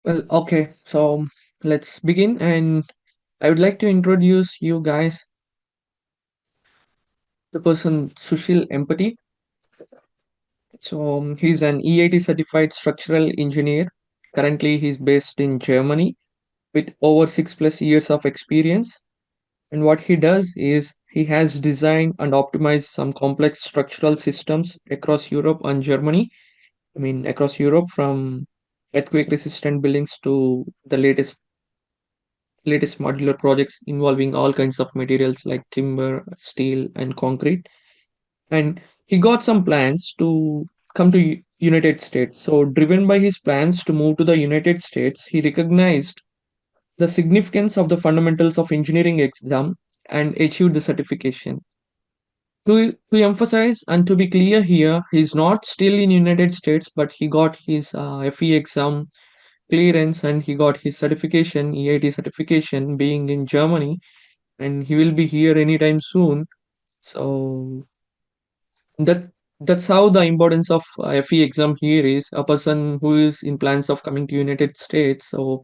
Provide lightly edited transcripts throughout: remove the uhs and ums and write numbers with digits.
Okay, so let's begin. And I would like to introduce you guys the person Sushil Empathy. He's an EIT certified structural engineer. Currently, he's based in Germany with over 6+ years of experience. And what he does is he has designed and optimized some complex structural systems across Europe and Germany. I mean, across Europe from earthquake resistant buildings to the latest modular projects involving all kinds of materials like timber, steel, and concrete. And he got some plans to come to United States. So, driven by his plans to move to the United States, he recognized the significance of the fundamentals of engineering exam and achieved the certification. To emphasize and to be clear here, he's not still in United States, but he got his FE exam clearance and he got his certification, EIT certification, being in Germany, and he will be here anytime soon. So that that's how the importance of FE exam here is. A person who is in plans of coming to United States, so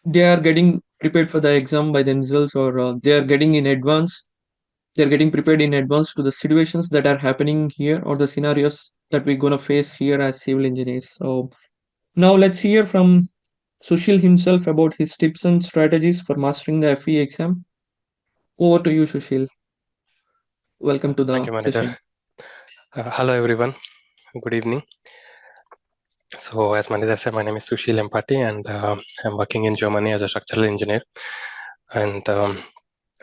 they are getting prepared for the exam by themselves, or they are getting in advance. They are getting prepared in advance to the situations that are happening here or the scenarios that we're gonna face here as civil engineers. So now let's hear from Sushil himself about his tips and strategies for mastering the FE exam. Over to you, Sushil. Welcome to Thank the you, Manita. session. Hello, everyone. Good evening. So, as Manita said, my name is Sushil Empati, and I'm working in Germany as a structural engineer. And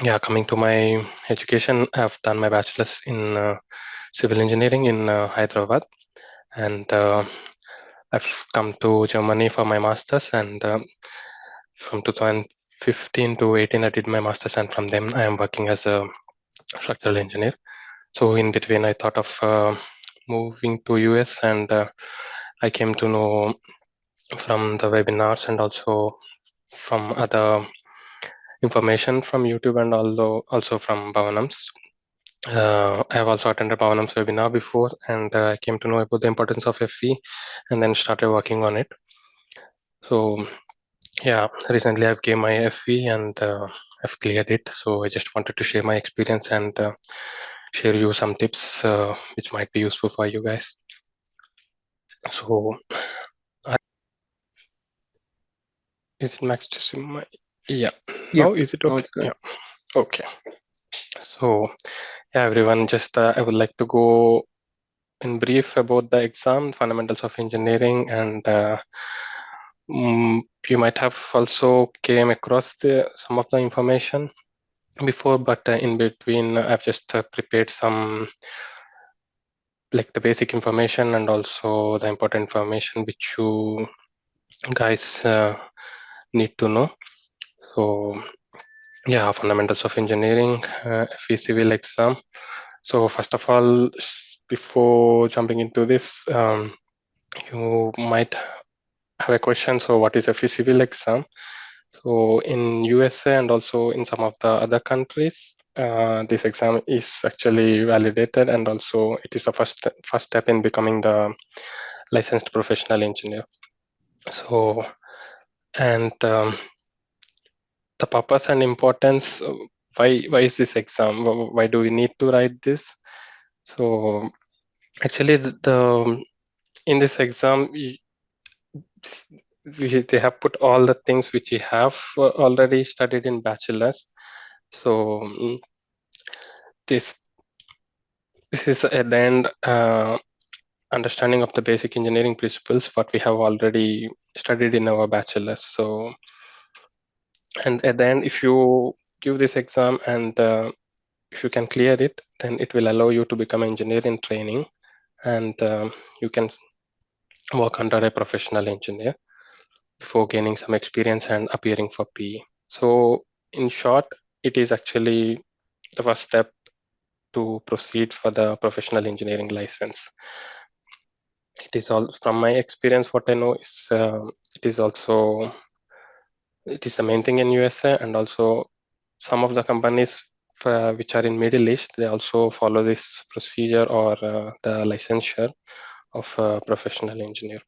yeah, coming to my education, I've done my bachelor's in civil engineering in Hyderabad, and I've come to Germany for my master's. And from 2015 to 18, I did my master's, and from then I am working as a structural engineer. So in between, I thought of moving to US, and I came to know from the webinars and also from other information from YouTube and also from Bhavanam's. I have also attended Bhavanam's webinar before, and I came to know about the importance of FE, and then started working on it. So yeah, recently I've gained my FE and I've cleared it. So I just wanted to share my experience and share you some tips which might be useful for you guys. So is it max to my yeah, Yeah, now is it now okay? it's good. Yeah, okay. So yeah, everyone, just I would like to go in brief about the exam fundamentals of engineering, and you might have also came across some of the information before, but in between I've just prepared some like the basic information and also the important information which you guys need to know. So yeah, fundamentals of engineering, FE civil exam. So first of all, before jumping into this, you might have a question. So what is FE civil exam? So in USA and also in some of the other countries, this exam is actually validated, and also it is the first step in becoming the licensed professional engineer. So and the purpose and importance, why is this exam? Why do we need to write this? So actually, in this exam, they have put all the things which we have already studied in bachelor's. So this this is at the end understanding of the basic engineering principles what we have already studied in our bachelor's. So and at the end, if you give this exam and if you can clear it, then it will allow you to become an engineer in training, and you can work under a professional engineer before gaining some experience and appearing for PE. So in short, it is actually the first step to proceed for the professional engineering license. It is all from my experience. What I know is it is the main thing in USA, and also some of the companies which are in Middle East, they also follow this procedure or the licensure of a professional engineer.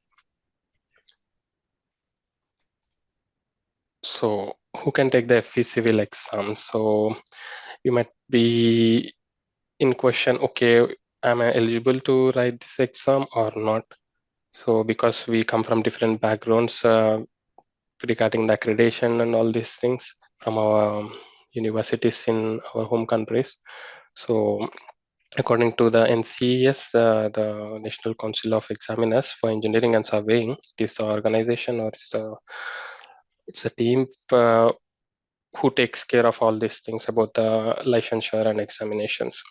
So who can take the FE Civil exam? So you might be in question, okay, am I eligible to write this exam or not? So because we come from different backgrounds regarding the accreditation and all these things from our universities in our home countries. So according to the NCES, the National Council of Examiners for Engineering and Surveying, it is an organization or it's a team who takes care of all these things about the licensure and examinations.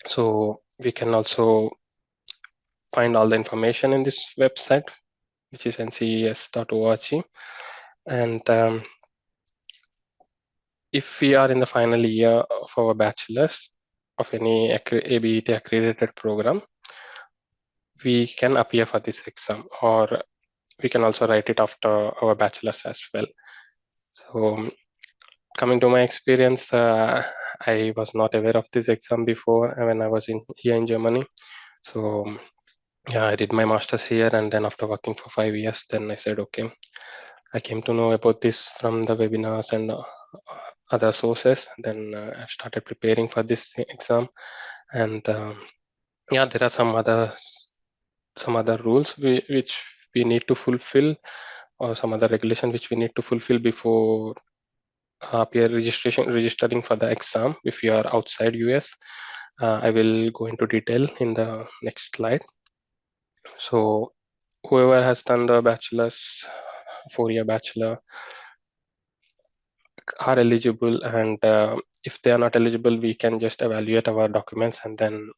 So we can also find all the information in this website, which is nces.org. And if we are in the final year of our bachelor's of any ABET accredited program, we can appear for this exam, or we can also write it after our bachelor's as well. So coming to my experience, I was not aware of this exam before when I was here in Germany. So yeah, I did my master's here, and then after working for 5 years, then I said, okay, I came to know about this from the webinars and other sources. Then I started preparing for this exam, and yeah, there are some other rules which we need to fulfill, or some other regulation which we need to fulfill before registering for the exam if you are outside US. I will go into detail in the next slide. So whoever has done the bachelor's, 4-year bachelor, are eligible, and if they are not eligible, we can just evaluate our documents and then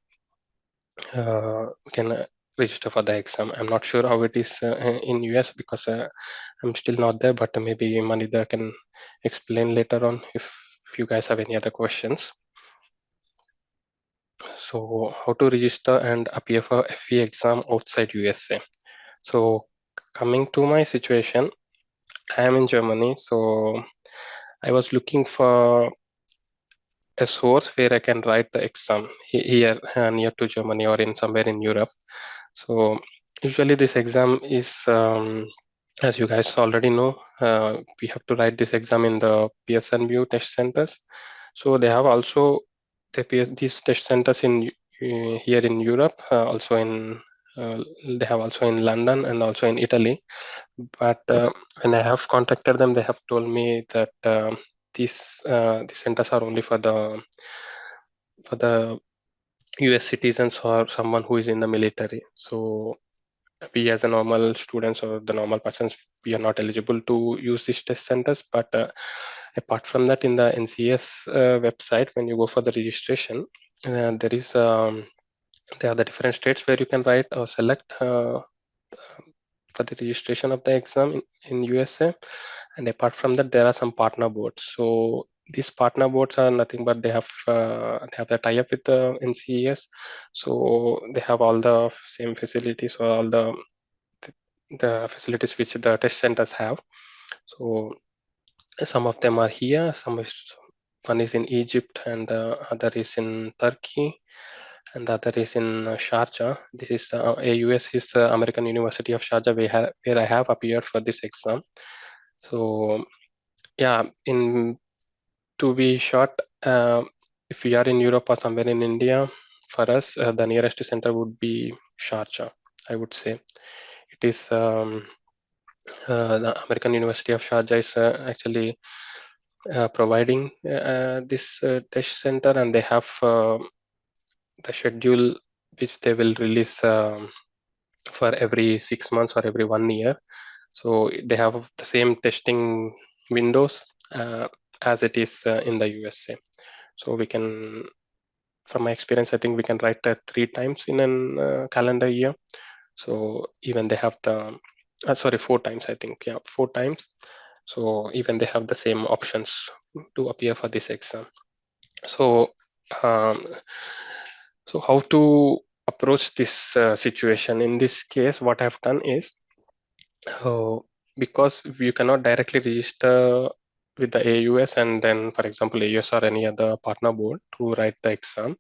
we can register for the exam. I'm not sure how it is in US because I'm still not there, but maybe Manida can explain later on if you guys have any other questions. So how to register and appear for FE exam outside USA. So coming to my situation, I am in Germany, so I was looking for a source where I can write the exam here near to Germany or in somewhere in Europe. So usually this exam is, as you guys already know, we have to write this exam in the Pearson VUE test centers. So they have also these test centers in here in Europe, also in they have also in London and also in Italy. But when I have contacted them, they have told me that these centers are only for the US citizens or someone who is in the military. So we as a normal students or the normal persons, we are not eligible to use these test centers. But apart from that, in the NCS website, when you go for the registration, there are the different states where you can write or select for the registration of the exam in USA. And apart from that, there are some partner boards. So these partner boards are nothing but they have a tie-up with the NCES. So they have all the same facilities or all the facilities which the test centers have. So some of them are here. One is in Egypt, and the other is in Turkey, and the other is in Sharjah. This is AUS is American University of Sharjah, where I have appeared for this exam. So yeah, to be short, if we are in Europe or somewhere in India, for us the nearest center would be Sharjah, I would say. It is the American University of Sharjah is actually providing this test center, and they have the schedule which they will release for every 6 months or every 1 year. So they have the same testing windows as it is in the USA. So we can, from my experience, I think we can write that 3 times in a calendar year. So even they have the, 4 times, I think. Yeah, 4 times. So even they have the same options to appear for this exam. So, so how to approach this situation? In this case, what I've done is, because you cannot directly register with the AUS and then, for example, AUS or any other partner board to write the exam,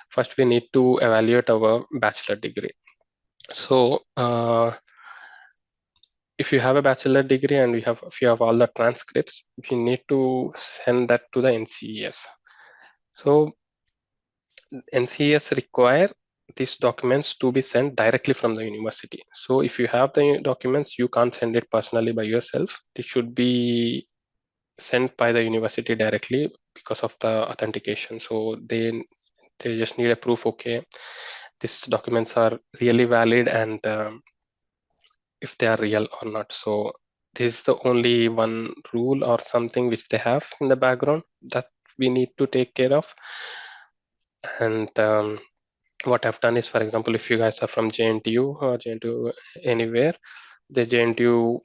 first we need to evaluate our bachelor degree. So if you have a bachelor degree and if you have all the transcripts, you need to send that to the NCES. So NCES require these documents to be sent directly from the university. So if you have the documents, you can't send it personally by yourself. It should be sent by the university directly because of the authentication. So they just need a proof, okay, these documents are really valid and if they are real or not. So this is the only one rule or something which they have in the background that we need to take care of. And what I've done is, for example, if you guys are from JNTU or JNTU anywhere, the JNTU,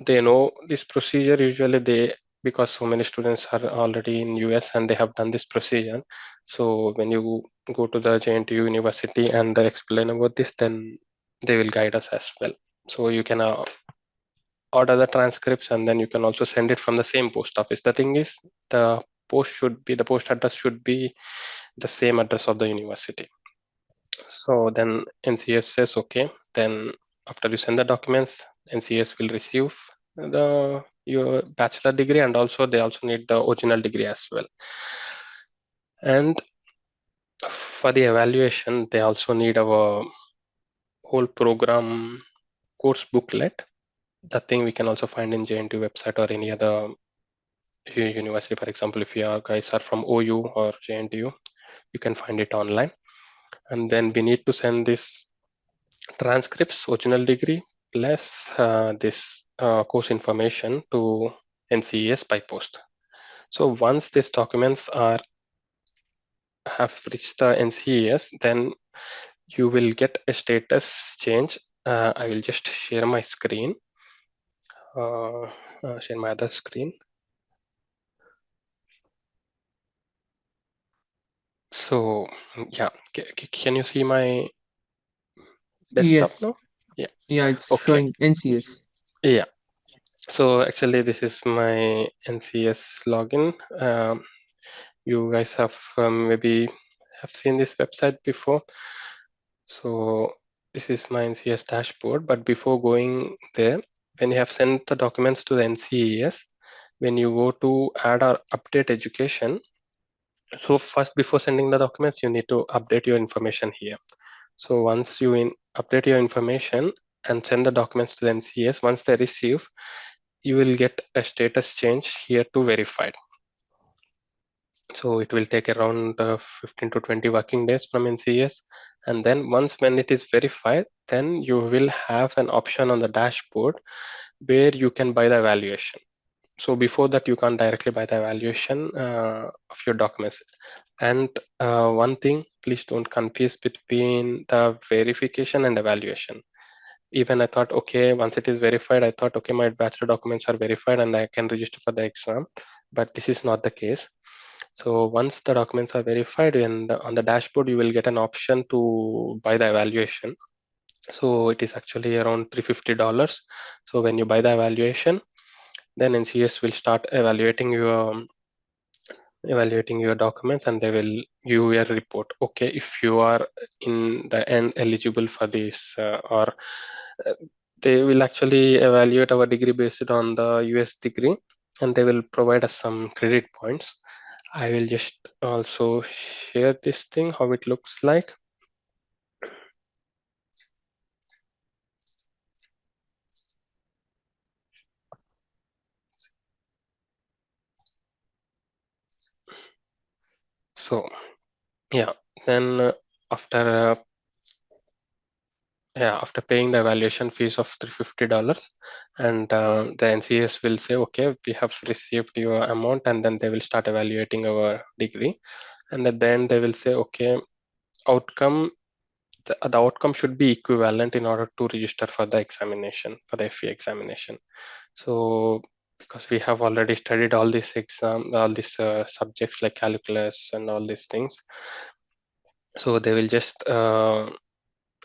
they know this procedure. Usually because so many students are already in US and they have done this procedure. So when you go to the JNTU University and explain about this, then they will guide us as well. So you can order the transcripts and then you can also send it from the same post office. The thing is, the post address should be the same address of the university. So then NCS says, okay, then after you send the documents, NCS will receive your bachelor degree, and also they also need the original degree as well. And for the evaluation, they also need our whole program course booklet. That thing we can also find in JNTU website or any other university. For example, if you guys are from OU or JNTU, you can find it online. And then we need to send this transcripts, original degree, plus this course information to NCES by post. So once these documents have reached the NCES, then you will get a status change. I will just share my screen, share my other screen. So yeah, can you see my desktop Yes. now? Yeah. Yeah, it's Okay. showing NCS. Yeah. So actually, this is my NCS login. You guys have maybe have seen this website before. So this is my NCS dashboard. But before going there, when you have sent the documents to the NCES, when you go to add or update education, so first before sending the documents, you need to update your information here. So once you update your information and send the documents to the NCES, once they receive, you will get a status change here to verified. So it will take around 15 to 20 working days from NCES. And then when it is verified, then you will have an option on the dashboard where you can buy the evaluation. So before that, you can't directly buy the evaluation of your documents. And one thing, please don't confuse between the verification and evaluation. Even I thought, okay, once it is verified, I thought, okay, my bachelor documents are verified and I can register for the exam. But this is not the case. So once the documents are verified, and on the dashboard, you will get an option to buy the evaluation. So it is actually around $350. So when you buy the evaluation, then NCS will start evaluating your documents and they will give you a report. Okay, if you are in the end eligible for this or they will actually evaluate our degree based on the US degree and they will provide us some credit points. I will just also share this thing, how it looks like. So yeah, then after after paying the evaluation fees of $350, and the NCS will say, okay, we have received your amount, and then they will start evaluating our degree. And at the end, they will say, okay, outcome, the outcome should be equivalent in order to register for the examination, for the FE examination. So because we have already studied all these subjects like calculus and all these things, so they will just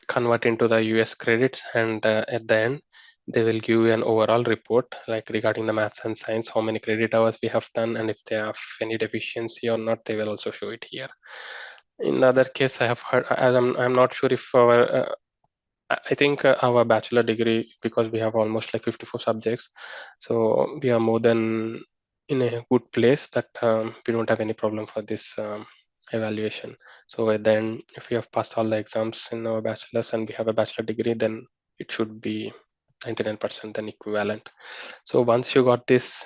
convert into the US credits, and at the end they will give you an overall report like regarding the maths and science, how many credit hours we have done, and if they have any deficiency or not, they will also show it here. In the other case, I have heard, I'm not sure if our I think our bachelor degree, because we have almost like 54 subjects, so we are more than in a good place that we don't have any problem for this evaluation. So at the end, if we have passed all the exams in our bachelor's and we have a bachelor degree, then it should be 99% then equivalent. So once you got this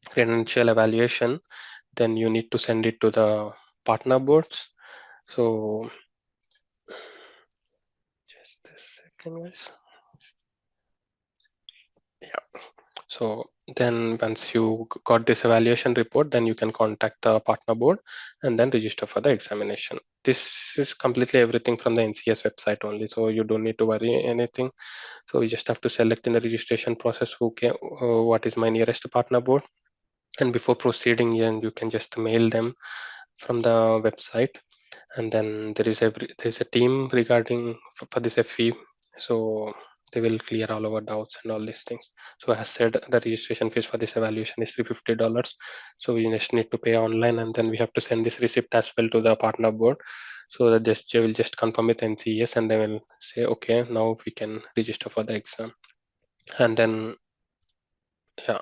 credential evaluation, then you need to send it to the partner boards. So just a second, guys. Yeah. So then once you got this evaluation report, then you can contact the partner board and then register for the examination. This is completely everything from the NCS website only. So you don't need to worry anything. So you just have to select in the registration process what is my nearest partner board. And before proceeding, you can just mail them from the website. And then there is a team regarding for this FE. So they will clear all our doubts and all these things. So as said, the registration fees for this evaluation is $350. So we just need to pay online, and then we have to send this receipt as well to the partner board. So that they will just confirm with NCES, and they will say, okay, now we can register for the exam. And then, yeah,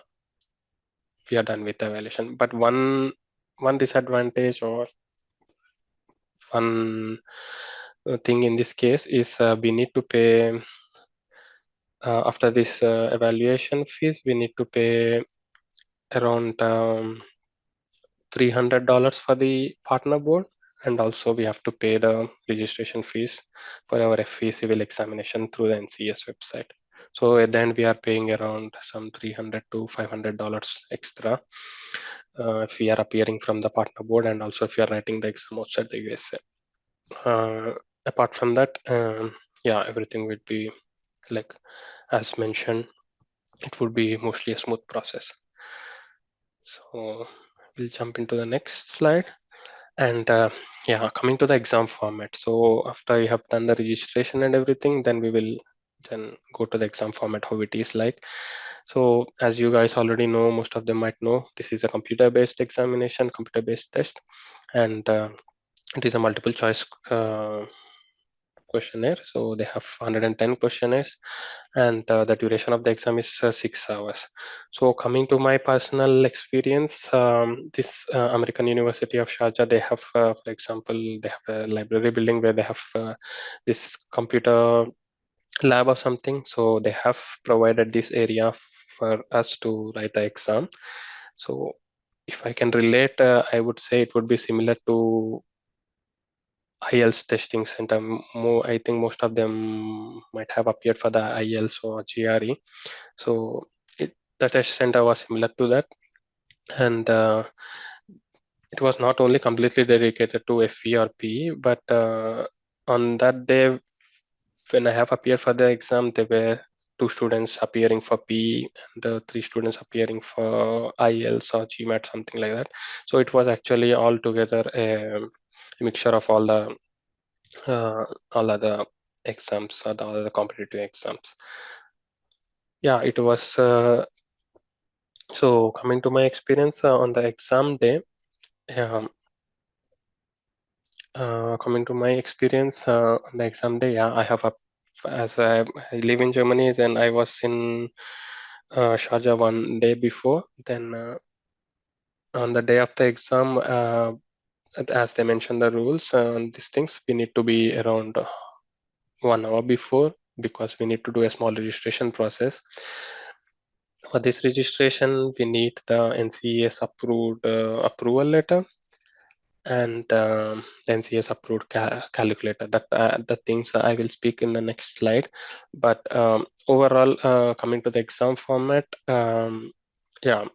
we are done with the evaluation. But one disadvantage or one thing in this case is we need to pay after this evaluation fees, we need to pay around $300 for the partner board, and also we have to pay the registration fees for our FE civil examination through the NCS website. So at the end, we are paying around some $300 to $500 extra if we are appearing from the partner board, and also if we are writing the exam outside the USA. Apart from that, yeah, everything would be like as mentioned. It would be mostly a smooth process. So we'll jump into the next slide. And yeah, coming to the exam format. So after you have done the registration and everything, then we will then go to the exam format, how it is like. So as you guys already know, most of them might know, this is a computer-based examination, computer-based test, and it is a multiple choice questionnaire. So they have 110 questionnaires, and the duration of the exam is 6 hours. So coming to my personal experience, this American University of Sharjah, they have, for example, they have a library building where they have this computer lab or something. So they have provided this area for us to write the exam. So if I can relate, I would say it would be similar to IELTS testing center. I think most of them might have appeared for the IELTS or GRE. So the test center was similar to that, and it was not only completely dedicated to FE or PE, but on that day when I have appeared for the exam, there were 2 students appearing for PE and 3 students appearing for IELTS or GMAT, something like that. So it was actually all together a mixture of all other exams or the other competitive exams. Yeah, it was so coming to my experience on the exam day. um, Coming to my experience on the exam day, yeah, I have as I live in Germany, then I was in Sharjah one day before. Then on the day of the exam, as they mentioned the rules on these things, we need to be around 1 hour before, because we need to do a small registration process. For this registration, we need the NCES approved approval letter, and the NCES approved calculator. The things I will speak in the next slide. But overall, coming to the exam format, yeah,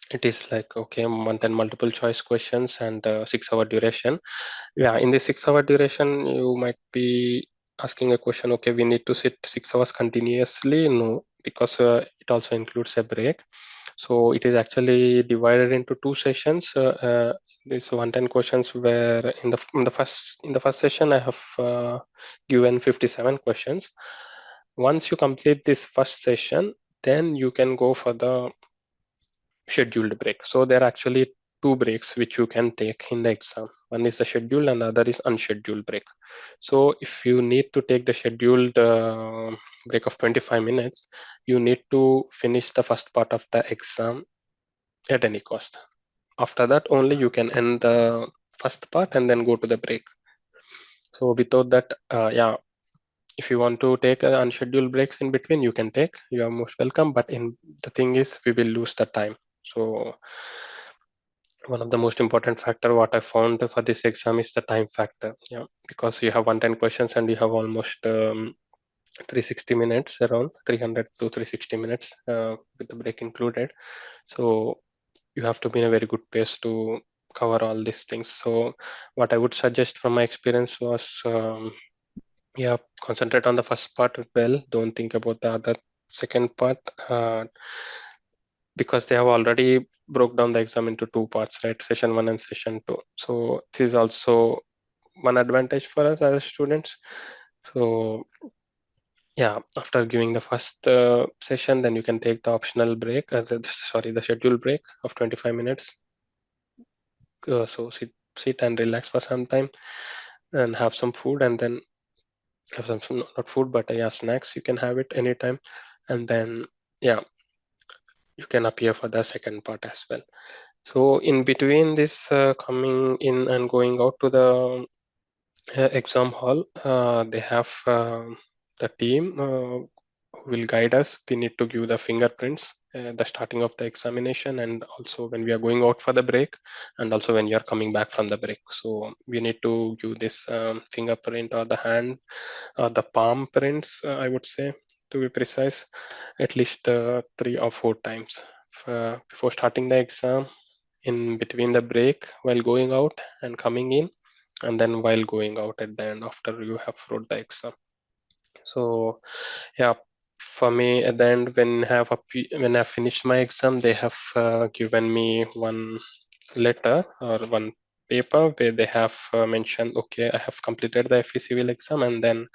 it is like, okay, then multiple choice questions and 6 hour duration. Yeah, in the 6 hour duration, you might be asking a question, okay, we need to sit 6 hours continuously. No, because it also includes a break. So it is actually divided into 2 sessions. These 110 questions were in the first session, I have given 57 questions. Once you complete this first session, then you can go for the scheduled break. So there are actually 2 breaks which you can take in the exam. One is the scheduled and the other is unscheduled break. So if you need to take the scheduled break of 25 minutes, you need to finish the first part of the exam at any cost. After that, only you can end the first part and then go to the break. So without that, yeah, if you want to take unscheduled breaks in between, you can take. You are most welcome. But in the thing is, we will lose the time. So one of the most important factor what I found for this exam is the time factor. Yeah, because you have 110 questions and you have almost 360 minutes, around 300 to 360 minutes with the break included. So you have to be in a very good pace to cover all these things. So what I would suggest from my experience was, yeah, concentrate on the first part well. Don't think about the other second part, because they have already broke down the exam into two parts, right? Session 1 and session 2. So this is also one advantage for us as students. So yeah, after giving the first session, then you can take the optional break, the scheduled break of 25 minutes. So sit and relax for some time and have some food, and then have some, not food, but yeah, snacks. You can have it anytime. And then, yeah, you can appear for the second part as well. So in between this coming in and going out to the exam hall, they have the team who will guide us. We need to give the fingerprints the starting of the examination, and also when we are going out for the break, and also when you are coming back from the break. So we need to give this fingerprint or the hand or the palm prints, I would say, to be precise, at least 3 or 4 times before starting the exam, in between the break, while going out and coming in, and then while going out at the end after you have wrote the exam. So yeah, for me at the end, when I finished my exam, they have given me one letter or one paper where they have mentioned, okay, I have completed the FE civil exam, and then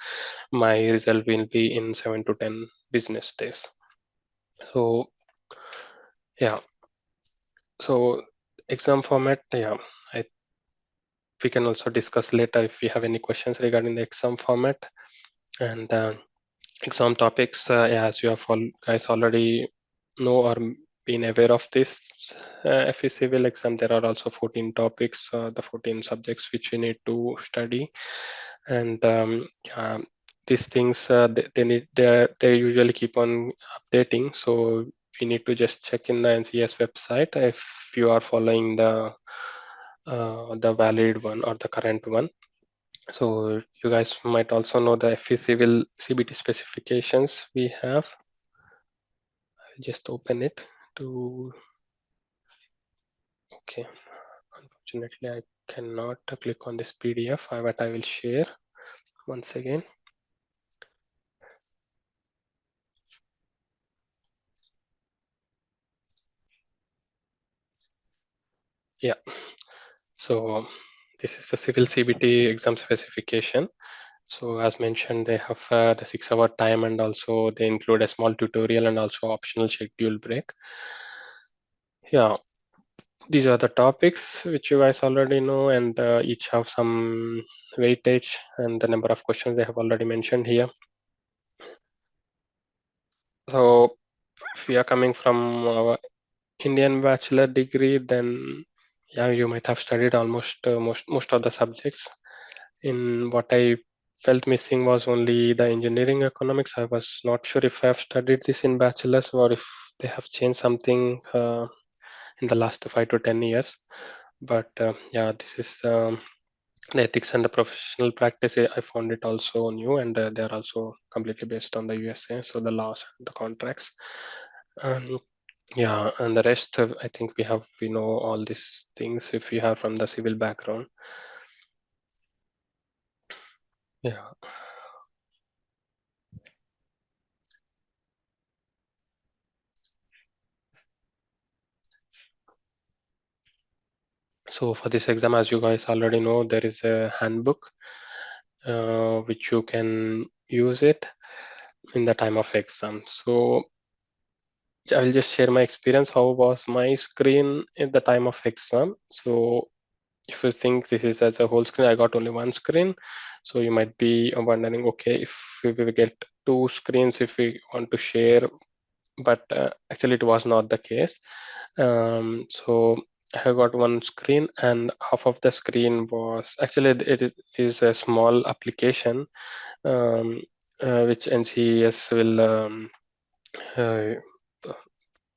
my result will be in 7 to 10 business days. So yeah, so exam format, yeah, I we can also discuss later if we have any questions regarding the exam format. And exam topics, yeah, as you have all guys already know or been aware of this FE civil exam, there are also 14 topics, the 14 subjects which you need to study. And yeah, these things, they usually keep on updating. So we need to just check in the NCS website if you are following the valid one or the current one. So you guys might also know the FE Civil CBT specifications we have. I'll just open it to, okay. Unfortunately, I cannot click on this PDF, but I will share once again. Yeah, so this is the Civil CBT exam specification. So as mentioned, they have the 6-hour time, and also they include a small tutorial and also optional schedule break. Yeah, these are the topics which you guys already know, and each have some weightage, and the number of questions they have already mentioned here. So if we are coming from our Indian bachelor degree, then yeah, you might have studied almost most of the subjects. In what I felt missing was only the engineering economics. I was not sure if I have studied this in bachelor's or if they have changed something in the last 5 to 10 years. But yeah, this is the ethics and the professional practice. I found it also new, and they are also completely based on the USA. So the laws, the contracts. Yeah, and the rest, I think we know all these things if we have from the civil background. Yeah. So for this exam, as you guys already know, there is a handbook which you can use it in the time of exam. So I will just share my experience. How was my screen at the time of exam? So if you think this is as a whole screen, I got only one screen. So you might be wondering, okay, if we will get two screens, if we want to share, but actually it was not the case. So I got one screen, and half of the screen was actually it is a small application um, which NCES will uh,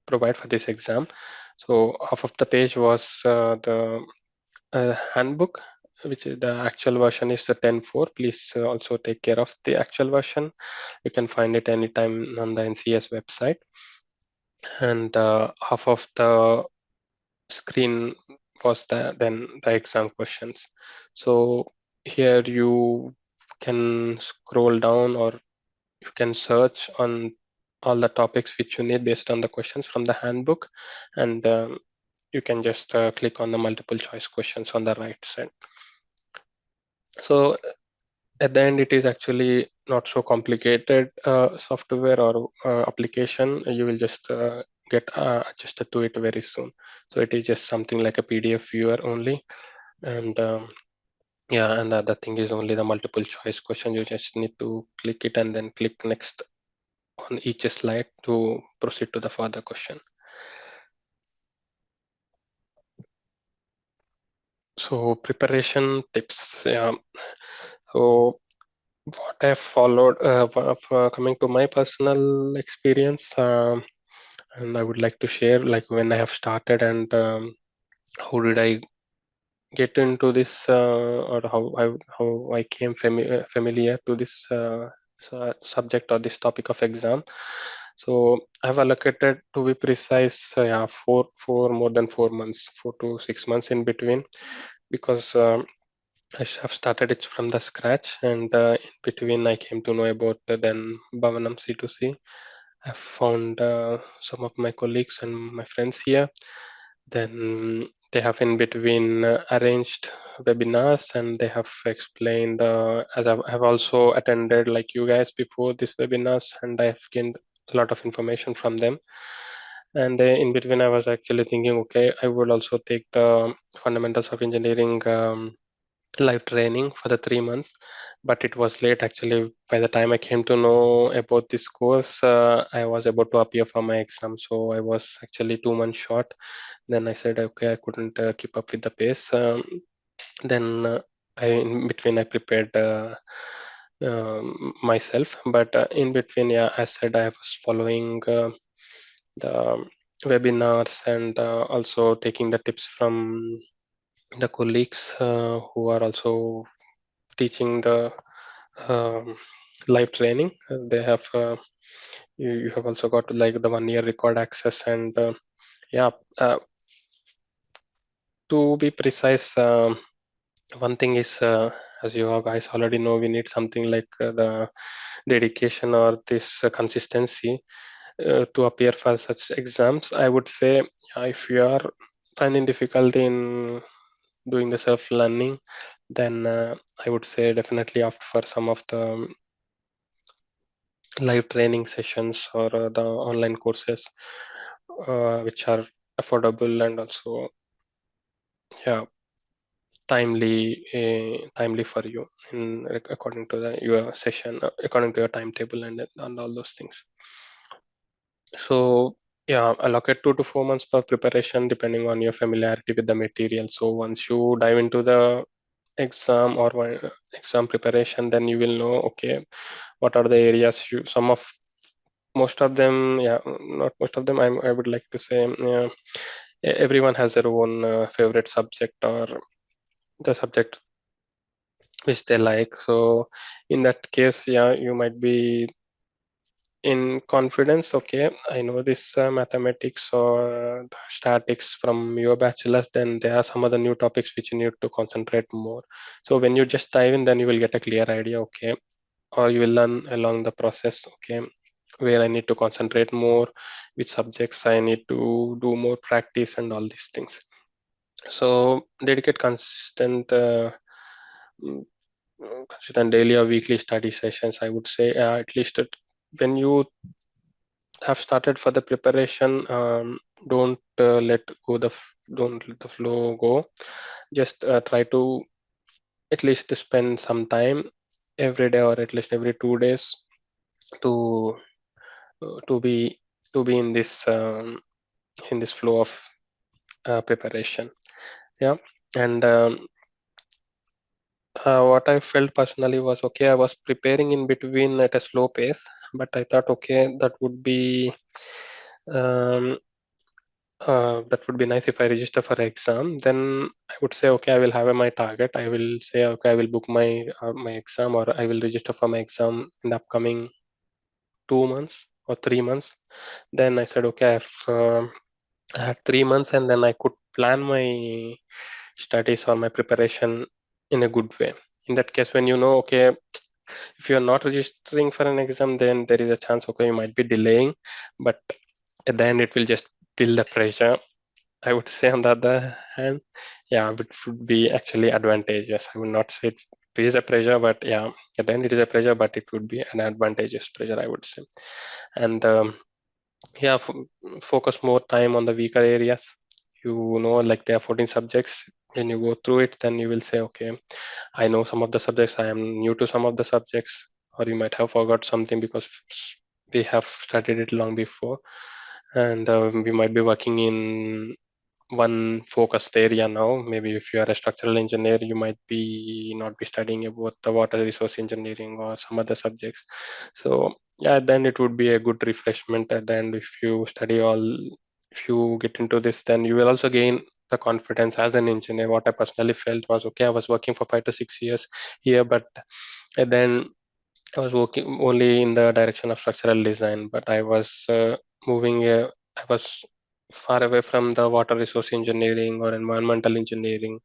provide for this exam. So half of the page was the handbook, which is the actual version is the 10.4. Please also take care of the actual version. You can find it anytime on the NCS website. And half of the screen was then the exam questions. So here you can scroll down, or you can search on all the topics which you need based on the questions from the handbook, and you can just click on the multiple choice questions on the right side. So at the end, it is actually not so complicated software or application. You will just get adjusted to it very soon. So it is just something like a PDF viewer only. And yeah, and the other thing is only the multiple choice question. You just need to click it and then click next on each slide to proceed to the further question. So preparation tips. Yeah. So what I followed coming to my personal experience, and I would like to share like when I have started, and how did I get into this, or how I came familiar to this subject or this topic of exam. So I've allocated, to be precise, yeah, four more than 4 months, 4 to 6 months in between, because I have started it from the scratch, and in between I came to know about then Bhavanam C2C. I found some of my colleagues and my friends here. Then they have in between arranged webinars, and they have explained, as I've also attended like you guys before these webinars, and I've gained a lot of information from them. And in between I was actually thinking, okay, I would also take the fundamentals of engineering live training for the 3 months, but it was late actually. By the time I came to know about this course, I was about to appear for my exam, so I was actually 2 months short. Then I said, okay, I couldn't keep up with the pace. Then in between I prepared myself, but in between, yeah, I said I was following the webinars, and also taking the tips from the colleagues who are also teaching the um, live training. They have you have also got like the 1 year record access, and yeah, to be precise, one thing is, as you guys already know, we need something like the dedication or this consistency to appear for such exams. I would say, if you are finding difficulty in doing the self learning, then I would say definitely opt for some of the live training sessions, or the online courses which are affordable, and also, yeah, timely for you in according to your session, according to your timetable, and all those things. So yeah, allocate 2 to 4 months for preparation depending on your familiarity with the material. So once you dive into the exam or exam preparation, then you will know, okay, what are the areas you, some of most of them, yeah, not most of them, I would like to say, everyone has their own favorite subject, or the subject which they like. So in that case, yeah, you might be in confidence, okay, I know this mathematics or statics from your bachelor's, then there are some other new topics which you need to concentrate more. So when you just dive in, then you will get a clear idea, okay, or you will learn along the process, okay, where I need to concentrate more, which subjects I need to do more practice, and all these things. So dedicate consistent mm, consistent daily or weekly study sessions, I would say, at least when you have started for the preparation, don't let the flow go. just try to at least spend some time every day or at least every 2 days to uh, to be to be in this flow of preparation. Yeah. And what I felt personally was, okay, I was preparing in between at a slow pace, but I thought, okay, um, that would be nice if I register for exam. Then I would say, okay, I will have my target. I will say, okay, I will book my exam, or I will register for my exam in the upcoming 2 months or 3 months. Then I said, okay, I had 3 months, and then I could plan my studies or my preparation in a good way. In that case, when you know, okay, if you are not registering for an exam, then there is a chance, okay, you might be delaying, but at the end it will just build the pressure. I would say on the other hand, yeah, it would be actually advantageous. I would not say it is a pressure, but yeah, at the end it is a pressure, but it would be an advantageous pressure, I would say. And yeah, focus more time on the weaker areas. You know, like there are 14 subjects. When you go through it, then you will say, okay, I know some of the subjects, I am new to some of the subjects, or you might have forgot something because we have studied it long before, and we might be working in one focused area now. Maybe if you are a structural engineer, you might be not be studying about the water resource engineering or some other subjects. So yeah, then it would be a good refreshment at the end. If you get into this, then you will also gain the confidence as an engineer. What I personally felt was, okay, I was working for 5 to 6 years here, but then I was working only in the direction of structural design, but I was moving. I was far away from the water resource engineering or environmental engineering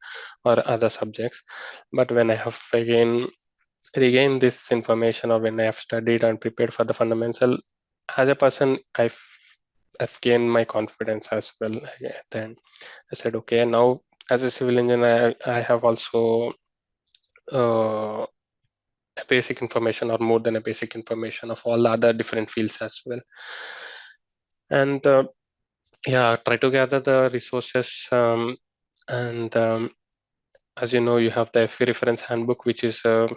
or other subjects. But when I have again regained this information, or when I have studied and prepared for the fundamental, as a person, I've gained my confidence as well. Then I said, okay, now as a civil engineer, I have also uh, a basic information, or more than a basic information, of all the other different fields as well. And yeah, try to gather the resources, and as you know, you have the FE reference handbook, which is a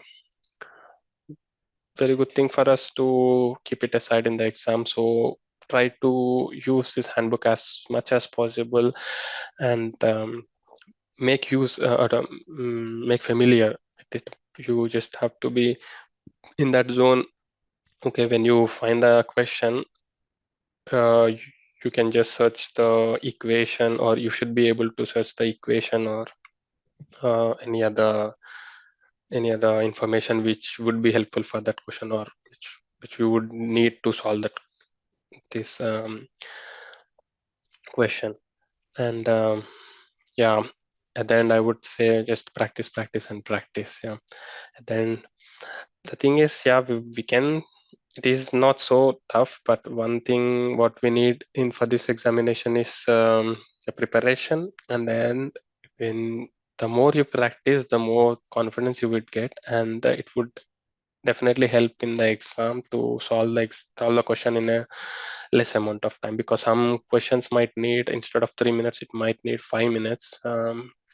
very good thing for us to keep it aside in the exam. So try to use this handbook as much as possible, and make use make familiar with it. You just have to be in that zone. Okay, when you find a question, you you can just search the equation, or you should be able to search the equation, or any other information which would be helpful for that question, or which we would need to solve this question. And yeah, at the end I would say just practice, practice, and practice. Yeah, and then the thing is, yeah, we can, it is not so tough, but one thing what we need in for this examination is the preparation. And then when the more you practice, the more confidence you would get, and it would definitely help in the exam to solve the question in a less amount of time, because some questions might need, instead of 3 minutes, it might need 5 minutes,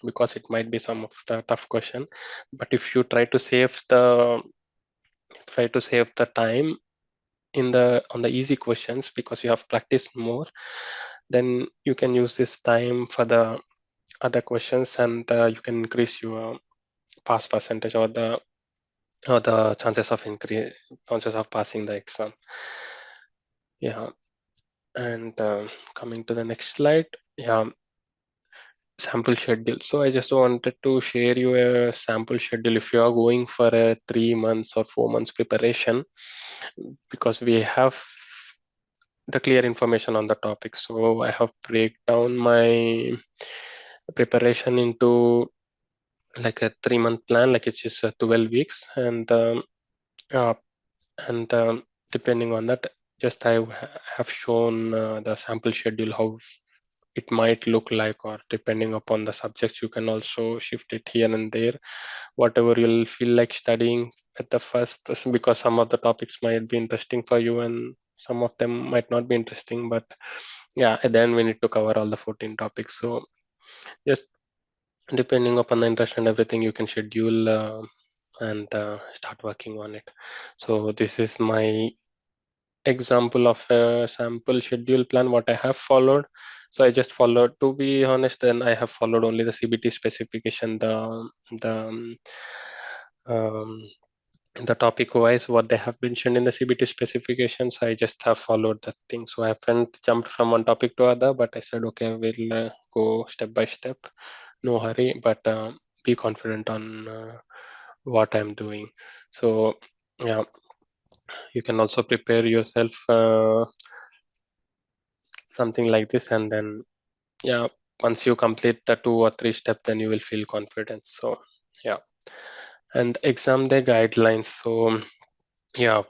because it might be some of the tough question. But if you try to save the time in the on the easy questions, because you have practiced more, then you can use this time for the other questions, and you can increase your pass percentage, or the chances of passing the exam. Yeah. And coming to the next slide, yeah, sample schedule. So I just wanted to share you a sample schedule if you are going for a 3 months or 4 months preparation, because we have the clear information on the topic. So I have break down my preparation into like a 3 month plan, like it's just 12 weeks, uh, and depending on that, just have shown the sample schedule, how it might look like, or depending upon the subjects, you can also shift it here and there, whatever you'll feel like studying at the first, because some of the topics might be interesting for you and some of them might not be interesting. But yeah, at the end we need to cover all the 14 topics. So just depending upon the interest and everything, you can schedule and start working on it. So this is my example of a sample schedule plan what I have followed. So I just followed, to be honest, then I have followed only the CBT specification, the um, the topic wise what they have mentioned in the CBT specifications. I just have followed that thing. So I haven't jumped from one topic to other, but I said okay, we'll go step by step, no hurry, but be confident on what I'm doing. So yeah, you can also prepare yourself something like this, and then yeah, once you complete the 2 or 3 steps, then you will feel confident. So yeah, and exam day guidelines. So yeah,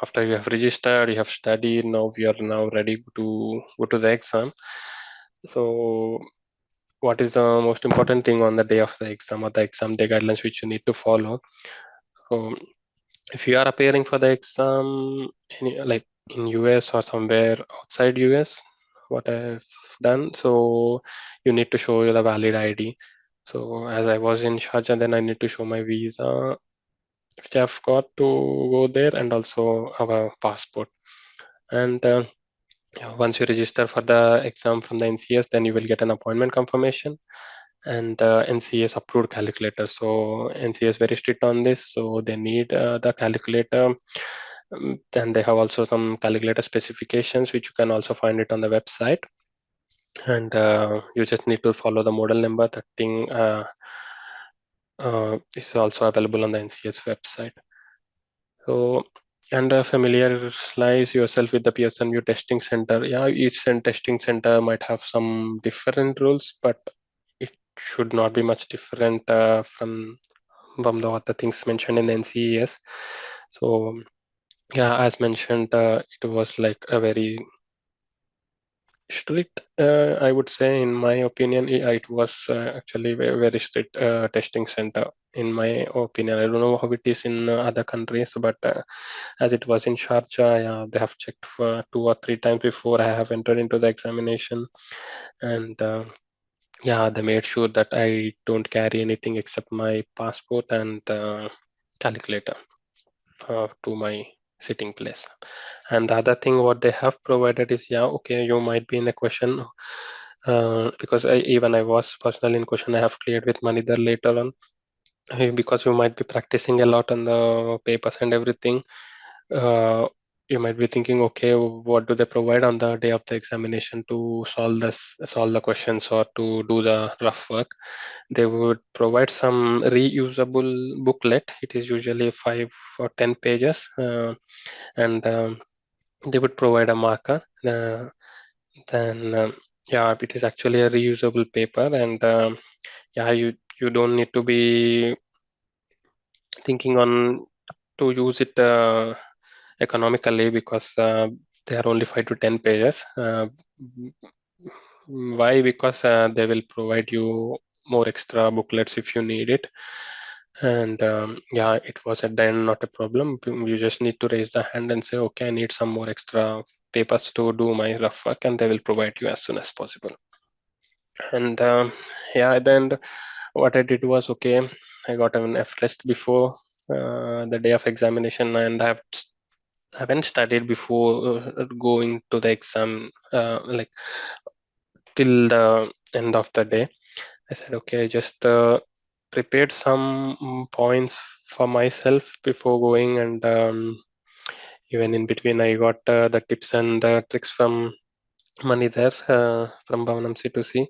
after you have registered, you have studied, now we are now ready to go to the exam. So what is the most important thing on the day of the exam, or the exam day guidelines which you need to follow? So if you are appearing for the exam like in US or somewhere outside US, what I've done, so you need to show the valid ID. So as I was in Sharjah, then I need to show my visa which I've got to go there, and also our passport. And once you register for the exam from the NCS, then you will get an appointment confirmation and NCS approved calculator. So NCS very strict on this, so they need the calculator. Then they have also some calculator specifications, which you can also find it on the website. And you just need to follow the model number. That thing is also available on the NCS website. So, and familiarize yourself with the PSNU testing center. Yeah, each testing center might have some different rules, but it should not be much different from the other things mentioned in the NCES. So, yeah, as mentioned, it was like a very strict, I would say, in my opinion. It was actually very strict testing center, in my opinion. I don't know how it is in other countries, but as it was in Sharjah, yeah, they have checked for 2 or 3 times before I have entered into the examination. And yeah, they made sure that I don't carry anything except my passport and calculator to my sitting place. And the other thing what they have provided is, yeah, okay, you might be in a question, because even I was personally in question, I have cleared with Manidhar later on, because you might be practicing a lot on the papers and everything. uh, you might be thinking, okay, what do they provide on the day of the examination to solve the questions or to do the rough work? They would provide some reusable booklet. It is usually 5 or 10 pages, and they would provide a marker. Then yeah, it is actually a reusable paper, and yeah, you don't need to be thinking on to use it economically, because they are only 5 to 10 pages. Why? Because they will provide you more extra booklets if you need it. And yeah, it was at the end not a problem. You just need to raise the hand and say, okay, I need some more extra papers to do my rough work, and they will provide you as soon as possible. And yeah, then what I did was, okay, I got an F rest before the day of examination, and I haven't studied before going to the exam, like till the end of the day. I said, okay, I just prepared some points for myself before going, and even in between, I got the tips and the tricks from Money there, from Bhavanam C2C,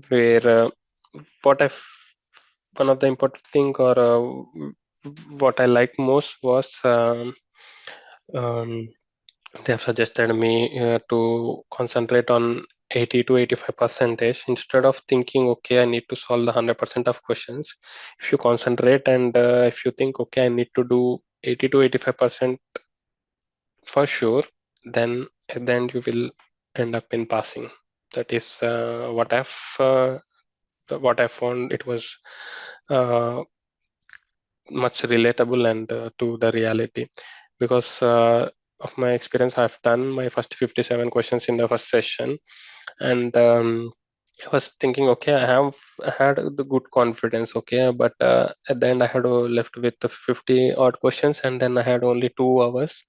where what I one of the important thing, or what I like most was, um, they have suggested me to concentrate on 80 to 85 percentage, instead of thinking, okay, I need to solve the 100% of questions. If you concentrate, and if you think, okay, I need to do 80 to 85% for sure, then at the end you will end up in passing. That is what I found. It was uh, much relatable, and to the reality, because of my experience, I've done my first 57 questions in the first session, and I was thinking, okay, I have had the good confidence, okay, but at the end I had left with the 50 odd questions, and then I had only 2 hours,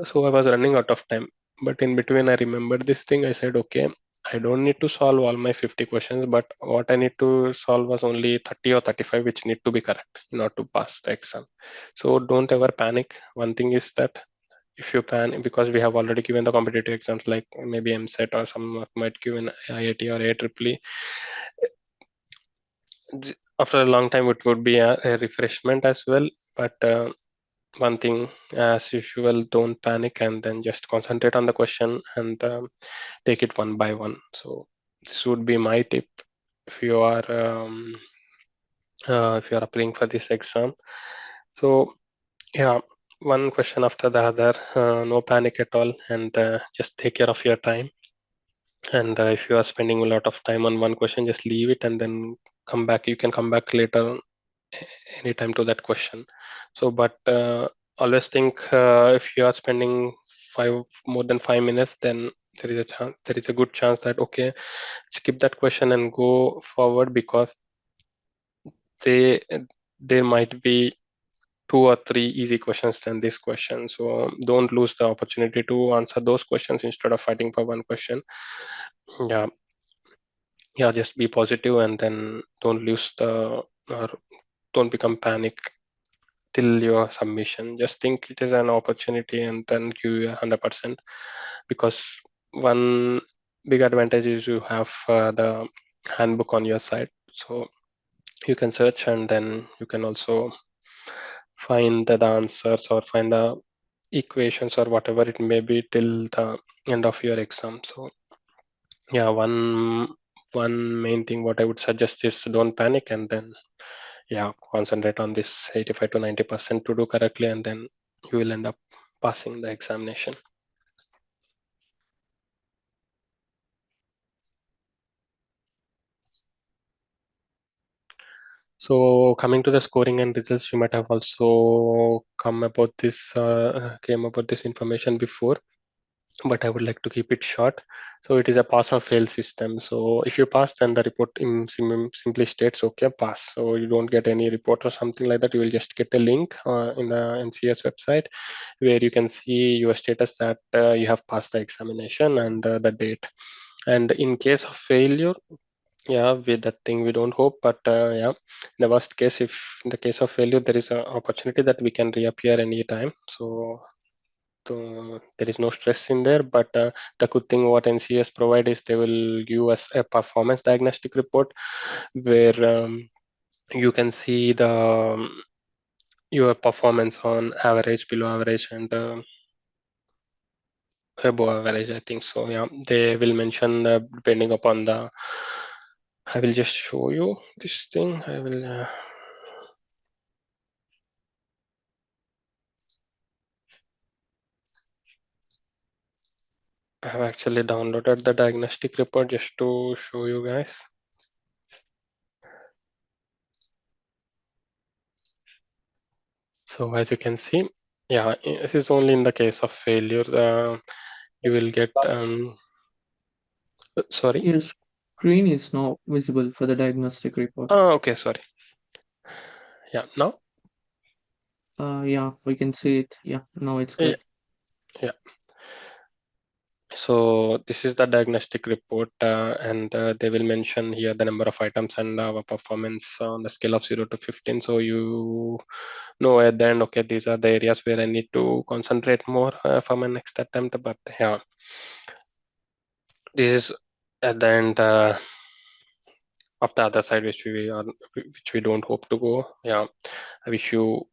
so I was running out of time. But in between, I remembered this thing. I said, okay, I don't need to solve all my 50 questions, but what I need to solve was only 30 or 35, which need to be correct in order to pass the exam. So don't ever panic. One thing is that if you plan, because we have already given the competitive exams like maybe MSET or some of might give in IIT or IEEE, after a long time it would be a refreshment as well. But one thing as usual, don't panic and then just concentrate on the question and take it one by one. So this would be my tip if you are applying for this exam. So yeah, one question after the other, no panic at all, and just take care of your time. And if you are spending a lot of time on one question, just leave it and then come back. You can come back later anytime to that question. So but always think, if you are spending more than 5 minutes, then there is a good chance that okay, skip that question and go forward, because they there might be 2 or 3 easy questions than this question. So don't lose the opportunity to answer those questions instead of fighting for one question. Yeah, yeah, just be positive and then don't lose the, or don't become panic till your submission. Just think it is an opportunity and then give you 100%, because one big advantage is you have the handbook on your side, so you can search and then you can also find the answers or find the equations or whatever it may be till the end of your exam. So yeah, one main thing what I would suggest is don't panic, and then yeah, concentrate on this 85 to 90% to do correctly, and then you will end up passing the examination. So coming to the scoring and results, you might have also came about this information before, but I would like to keep it short. So it is a pass or fail system. So if you pass, then the report simply states, okay, pass. So you don't get any report or something like that. You will just get a link in the NCS website where you can see your status that you have passed the examination and the date. And in case of failure, yeah, with that thing we don't hope, but yeah, in the worst case, if in the case of failure, there is an opportunity that we can reappear anytime. So there is no stress in there, but the good thing what NCS provide is they will give us a performance diagnostic report where you can see the your performance on average, below average, and above average, I think so. Yeah, they will mention depending upon the. I will just show you this thing. I will. I have actually downloaded the diagnostic report just to show you guys. So as you can see, yeah, this is only in the case of failure. You will get, sorry. Your screen is now visible for the diagnostic report. Oh, okay, sorry. Yeah, now? Yeah, we can see it. Yeah, now it's Yeah, good. yeah. So this is the diagnostic report, and they will mention here the number of items and our performance on the scale of 0 to 15. So you know at the end, okay, these are the areas where I need to concentrate more for my next attempt. But yeah, this is at the end of the other side, which we don't hope to go. Yeah, I wish you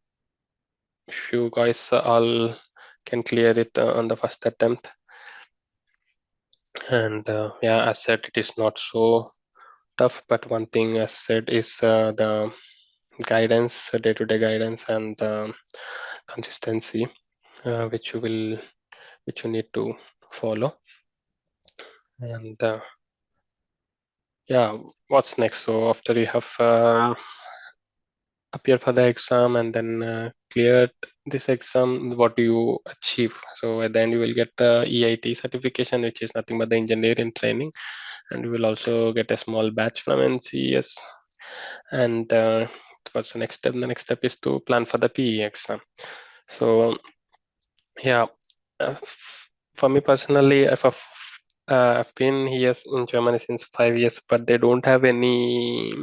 guys all can clear it on the first attempt. And yeah, as said, it is not so tough, but one thing as said is the guidance, day-to-day guidance, and consistency, which you need to follow. And yeah, what's next? So after you have appeared for the exam and then cleared this exam, what do you achieve? So at the end, you will get the EIT certification, which is nothing but the engineering training. and we will also get a small batch from NCES. And what's the next step? The next step is to plan for the PE exam. So yeah, for me personally, I've been here in Germany since 5 years, but they don't have any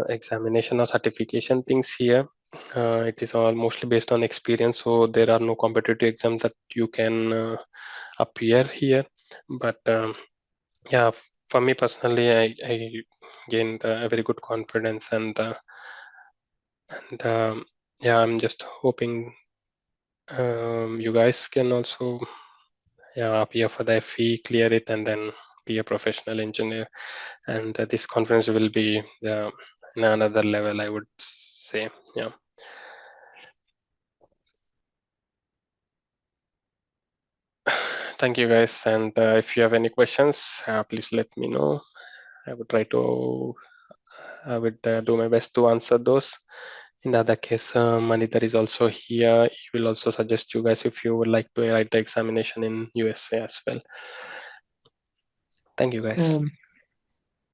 examination or certification things here. It is all mostly based on experience, so there are no competitive exams that you can appear here. But yeah, for me personally, I gained a very good confidence, and yeah, I'm just hoping you guys can also appear for the FE, clear it, and then be a professional engineer. And this conference will be in another level, I would say. Yeah. Thank you, guys. And if you have any questions, please let me know. I would try to, I would do my best to answer those. In the other case, Manidhar is also here. He will also suggest you guys if you would like to write the examination in USA as well. Thank you, guys.